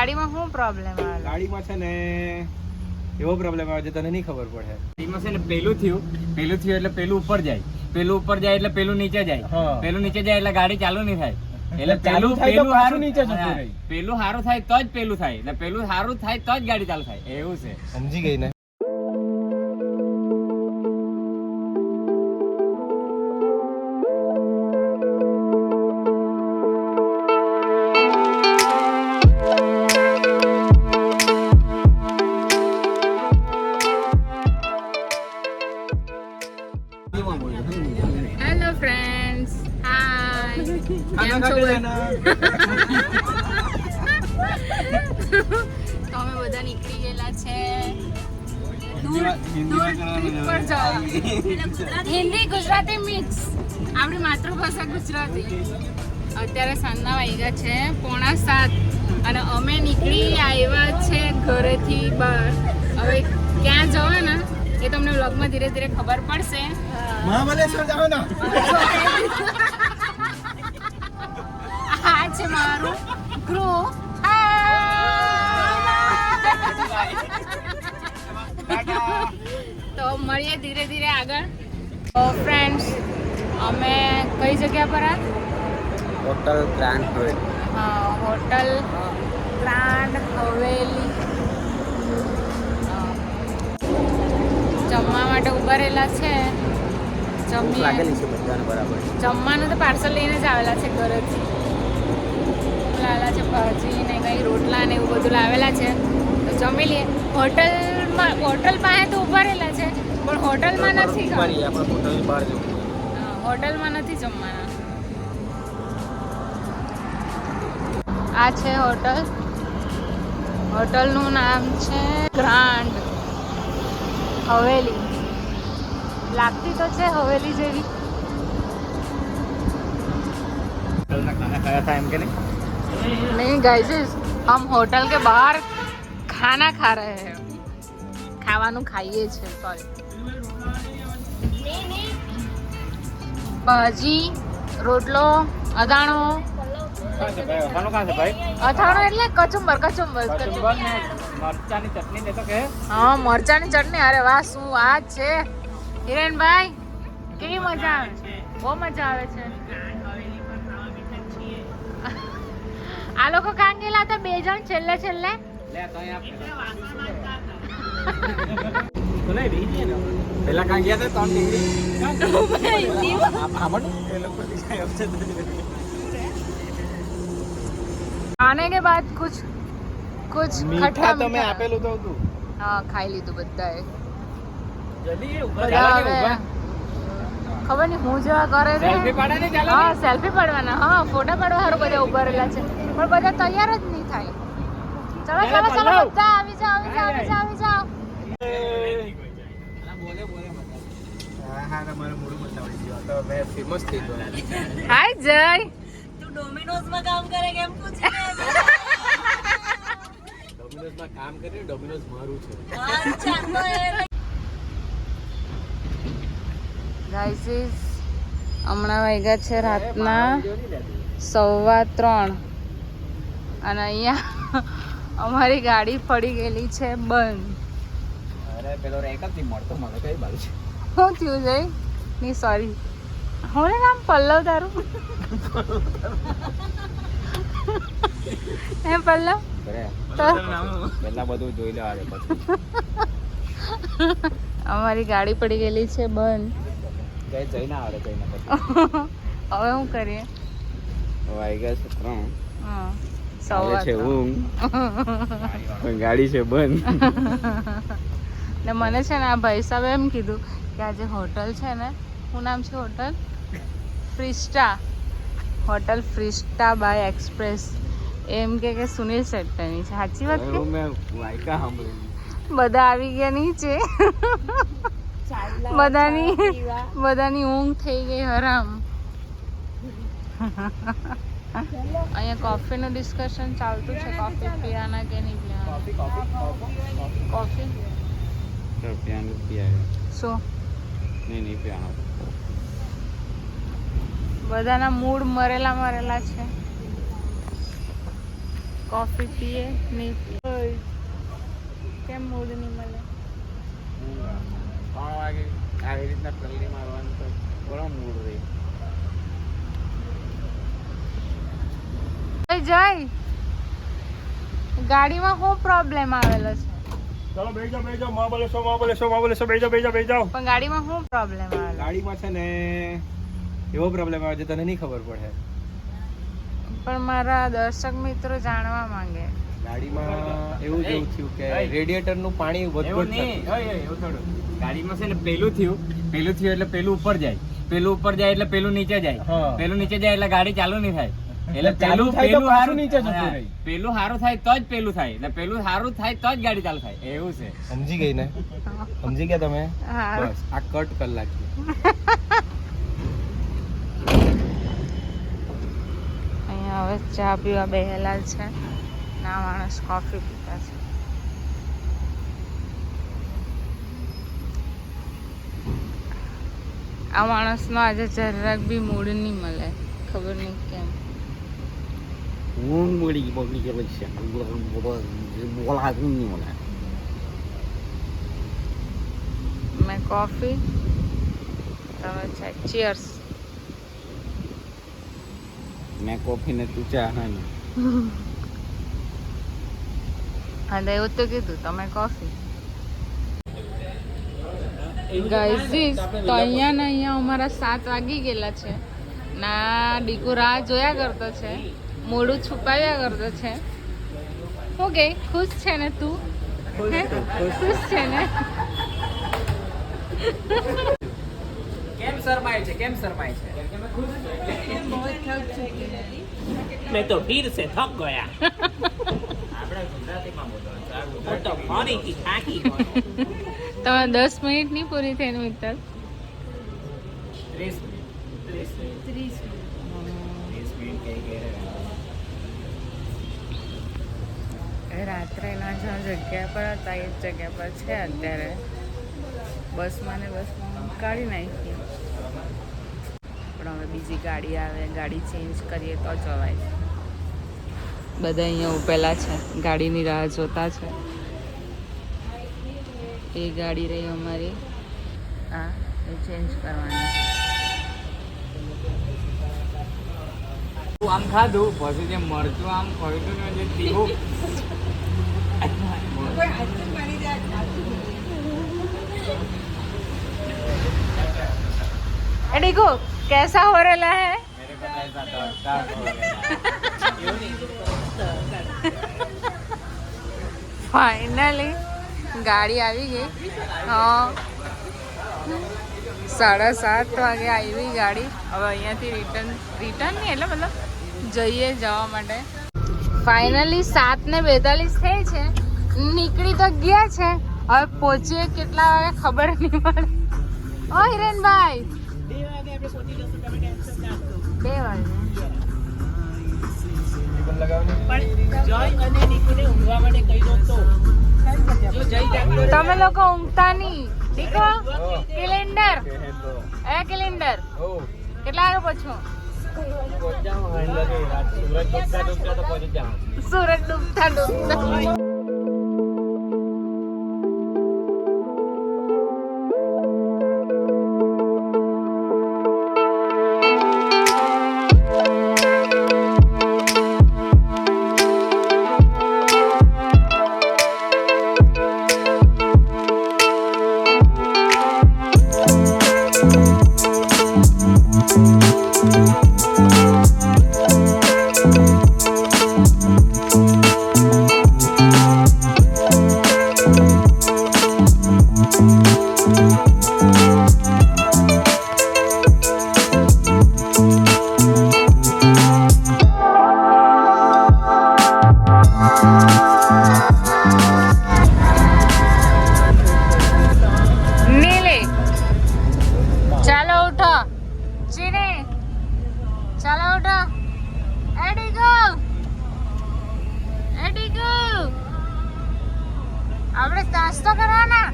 ગાડીમાં શું પ્રોબ્લેમ આવે? ગાડીમાં છે ને એવો પ્રોબ્લેમ આવે છે તને નહીં ખબર પડે. એમાં છે ને પેલું થયું એટલે પેલું ઉપર જાય એટલે પેલું નીચે જાય, પેલું નીચે જાય એટલે ગાડી ચાલુ નહીં થાય. એટલે પેલું સારું નીચે જતું રહે. પેલું સારું થાય તો જ પેલું થાય, એટલે પેલું સારું થાય તો જ ગાડી ચાલુ થાય, એવું છે. સમજી ગઈ ને? હેલો ફ્રેન્ડ્સ, હાય. કેમ છો? તો અમે બધા નીકળી ગયેલા છે દૂર ટ્રીપ પર જવા. હિન્દી ગુજરાતી મિક્સ, આપણી માતૃભાષા ગુજરાતી. અત્યારે સાંજના વાગ્યા છે 6:45 અને અમે નીકળી આવ્યા છે ઘરેથી બહાર. હવે ક્યાં જવાના એ તમને વ્લોગમાં ધીરે ધીરે ખબર પડશે. મહાબલેશ્વર જવાના. આ છે મારું ગ્રુપ. તો મળીએ ધીરે ધીરે આગળ. તો ફ્રેન્ડ્સ, અમે કઈ જગ્યા પર? Hotel grand Haveli. હા, હોટલ ગ્રાન્ડ હવેલી જમવા માટે ઉભા રહેલા છે. લાગેલી છે બધાને બરાબર. જમવાનું તો પાર્સલ લઈને જ આવેલા છે ઘરેથી. લાવેલા છે ભાજી ને કંઈ રોટલા ને એવું બધું લાવેલા છે. તો જમી લઈએ. હોટલ પાસે તો ઉભા રહેલા છે પણ હોટલમાં નથી હોટલમાં નથી જમવાના. આ છે હોટલ. હોટલનું નામ છે ગ્રાન્ડ હવેલી. લાગતી તો છે हवेली જેવી. नहीं गाइस, हम होटल के बाहर खाना खा रहे हैं. ખાવાનું ખાઈએ છે. સોરી, ભાજી, રોટલો, અથાણો. અથાણો એટલે કચુંબર. મરચાની ચટણી દેતો કે? હા, મરચાની ચટણી. અરે વાહ, શું વાત છે હિરેનભાઈ, કેવી મજા આવે છે? બહુ મજા આવે છે. આ લોકો કાં ગયેલા હતા? 2 જણ છેલ્લે લે તો પેલા કાં ગયા હતા 3 ડિગ્રી. આને કે બાદ કુછ મીઠા તો મેં આપેલું તો હતું. હા, ખાઈ લીધું બધાએ. જલ્દી ખબર નહીં હું જેવા કરે છે. સેલ્ફી પાડવાની ચાલો. હા, સેલ્ફી પાડવાના. હા, ફોટા પાડવા સારું બધા ઉભા રહેલા છે પણ બધા તૈયાર જ નહીં થાય. ચલો બધા આવી જાઓ. તમારું મોઢું બતાવડી ગયો તો મેં ફેમસ થઈ ગયો. હાય જય. તું ડોમિનોઝમાં કામ કરે કેમ પૂછે? ડોમિનોઝમાં કામ કરીને ડોમિનોઝ મારું છે. અચ્છા, તો એ ગાઈસ, હમણાં વાગ્યા છે રાતના 3:15 અને અહીંયા અમારી ગાડી પડી ગયેલી છે બંધ. અરે પેલો રેક જ નહીં મળતો મને. કઈ બાજુ છે? શું થયું છે? નહીં, સોરી. હું નામ પલ્લવ તારું? હે પલ્લવ? તો પેલા બધું જોઈ લેવા દે પછી. અમારી ગાડી પડી ગયેલી છે બંધ. જઈને આવે જઈને પછી હવે શું કરીએ? વાગ્યા છે 3. હા, આવે છે 3:15. ઊંઘ પણ ગાડી છે બંધ. ને મને છે ને આ ભાઈ સાહેબ એમ કીધું કે આ જે હોટલ છે ને, શું નામ છે હોટલ? ફ્રિસ્ટા. હોટલ ફ્રિસ્ટા બાય એક્સપ્રેસ. એમ કે સુનિલ શેટ્ટીની છે. સાચી વાત કે? મેં વાયકા સાંભળ્યું. બધા આવી ગયા નીચે. બધાની ઊંઘ થઈ ગઈ હરામ. અહીંયા કોફીનું ડિસ્કશન ચાલતું છે. કોફી પીવાના કે નહીં પીવાના? કોફી શું? નહીં પીવાનો. બધાના મૂડ મરેલા છે. કોફી પીએ નહીં પીએ કેમ મૂડ નહીં મળે 3 વાગે આવી રીતના પલ્લી મારવાનું તો ઘણો મૂડ રહે. જય ગાડીમાં શું પ્રોબ્લેમ આવેલો છે ચાલો બેસી જાઓ માં બોલે સો બેસી જાઓ પણ ગાડીમાં શું પ્રોબ્લેમ આવેલો ગાડીમાં છે ને એવો પ્રોબ્લેમ આવે છે તને નહીં ખબર પડે. પણ મારા દર્શક મિત્રો જાણવા માંગે ગાડીમાં એવું જેવું થયું કે રેડિએટરનું પાણી એવું વધઘટ નહીં, થતું. ઓય, ઓય, એવું થોડું. ગાડીમાં છે ને પેલું થયું એટલે પેલું ઉપર જાય એટલે પેલું નીચે જાય હા. પેલું નીચે જાય એટલે ગાડી ચાલુ નહીં થાય. એટલે ચાલુ પેલું થાય તો પેલું પાછું હારું નીચે જતું હા, રહે. પેલું હારું થાય તો જ પેલું થાય ને પેલું હારું થાય તો જ ગાડી ચાલુ થાય એવું છે. સમજી ગઈ ને સમજી ગયા તમે હા બસ આ કટ કરી નાખીએ. અહીંયા હવે ચા પીવા બેહેલા છે ના માણસ કોફી પીતા છે આ માણસનો આજે જરાક બી મૂડ નહીં મળે ખબર નહીં કેમ મેં કોફી તમે ચા ચીયર્સ મેં કોફી ને તું ચા હા ને હા તો એવું તો કીધું તમે કોફી ગાઈઝીસ તો અહીંયા ને અહીંયા અમારા 7 વાગી ગયેલા છે ના ડીકુ રાહ જોયા કરતો છે મોઢું છુપાવ્યા કરતો છે શું કે ખુશ છે ને તું હે? ખુશ છે ને કેમ શરમાય છે मैं तो फिर से थक गया આપણે ગુજરાતીમાં બોલવાનું वो तो फौरी की थाकी તમે 10 મિનિટ નહીં પૂરી થઈ મિત્ર 30 મિનિટ કઈ ગયા રાત્રે ના જ્યાં જગ્યા પર હતા એ જ જગ્યા પર છે અત્યારે બસમાં કાઢી નાખી પણ હવે બીજી ગાડી આવે ગાડી ચેન્જ કરીએ તો જવાય બધા અહીંયા ઉભેલા છે ગાડીની રાહ જોતા છે એ ગાડી રહી અમારી હા એ ચેન્જ કરવાની આમ ખાધું પછી જે મરચું આમ ખોયતું ને જે તીખું देखो कैसा हो रहा है मेरे को ऐसा डरता हो फाइनली गाड़ी આવી ગઈ હા 7:30 વાગે આવી ગાડી હવે અહીંયાથી રિટર્ન નહીં એટલે મતલબ જઈએ જવા માટે ફાઇનલી 7:42 થઈ છે નીકળી તો ગયા છે હવે પહોંચીએ કેટલા વાગે ખબર નહીં પડે ઓ હિરેનભાઈ 2 વાગે તમે લોકો ઊંઘતા નહીં દીકો કેલેન્ડર કેલેન્ડર કેટલા વાગે પહોંચો સુરત ડૂબતા આપણે નાસ્તો કરવાના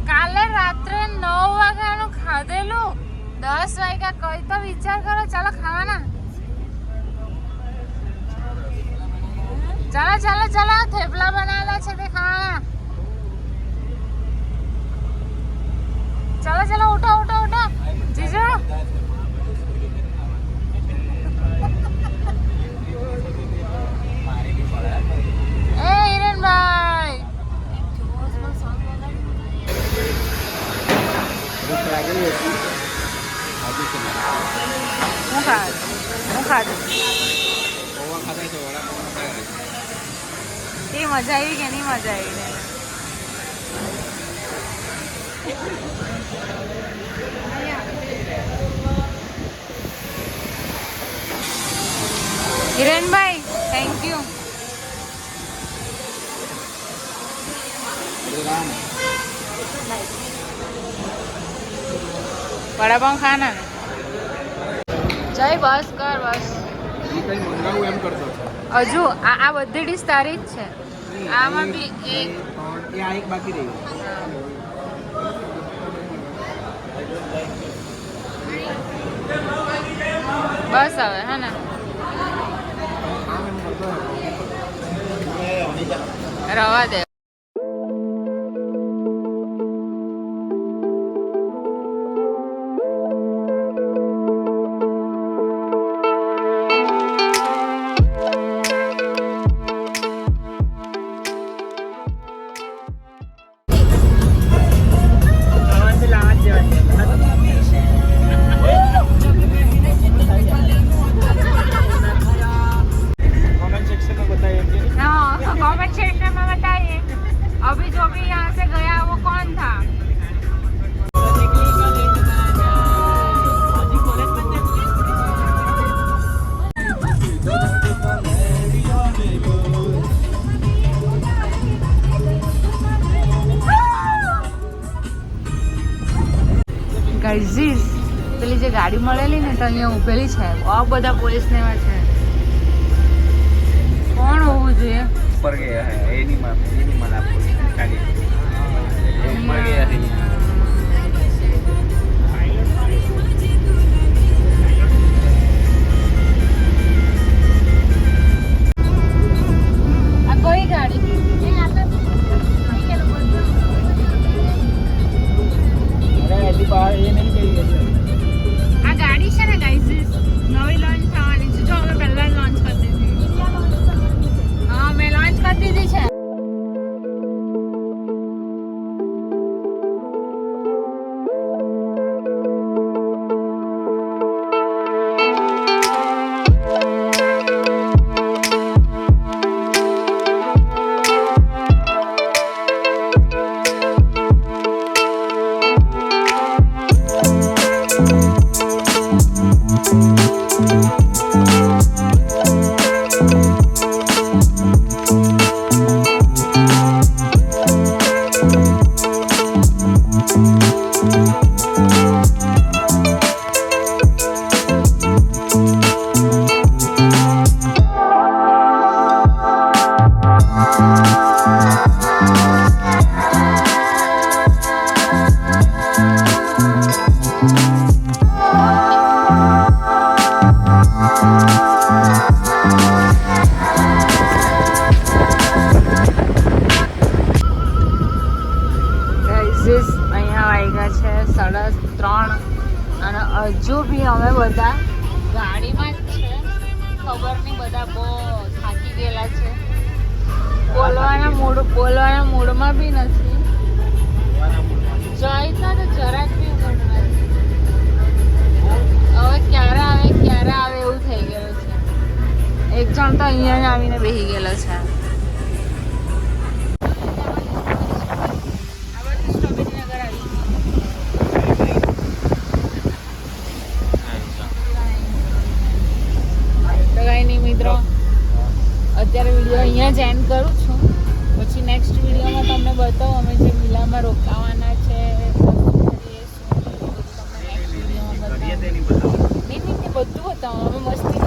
કાલે રાત્રે 9 વાગ્યાનું ખાધેલું 10 વાગ્યા કઈ તો વિચાર કરો ચાલો ખાવાના ચાલો ચાલો ચાલો થેપલા બનાવેલા છે દેખા. ચાલો ચાલો ઉઠો ઉઠો ઉઠો જીજુ. એ હિરેનભાઈ હું ખાધું એ મજા આવી કે નહીં મજા આવી ને? હિરેનભાઈ થેન્ક યુ. વડાપાઉં ખાના જય બસ કર બસ. હજુ આ બધી ડીશ તારી જ છે. આમાં બી એક બાકી રહી. બસ હવે હે ને રવા દે. कमेंट सेक्शन में बताइए कि कमेंट सेक्शन में बताइए अभी जो भी यहाँ से गया वो कौन था. ગાઈઝ પેલી જે ગાડી મળેલી ને તો અહીંયા ઊભેલી છે. બહુ બધા પોલીસ ને એવા છે. કોણ હોવું જોઈએ? ઉપર ગયા હે એની માં આપો ગાડી ઉપર ગયા છે. આ કઈ ગાડી? આ ગાડી છે ને ગાઈઝ નવી લોન્ચ થવાની છે. જો અમે પહેલા લોન્ચ કરી દીધી. હા મેં લોન્ચ કરી દીધી છે. હજુ બી અમે બધા ગાડીમાં જ છે. ખબર નહીં બધા બહુ થાકી ગયેલા છે. બોલવાના મૂડમાં બી નથી. જઈતા તો જરાક બી મૂડ નથી. હવે ક્યારે આવે એવું થઈ ગયેલું છે. એક જણ તો અહીંયા જ આવીને બેસી ગયેલો છે. મિત્રો અત્યારે વિડીયો અહીંયા જ એન્ડ કરું છું. પછી નેક્સ્ટ વિડીયોમાં તમને બતાવું અમે જે વિલામાં રોકાવાના છે નહીં બધું બતાવો. અમે મસ્તી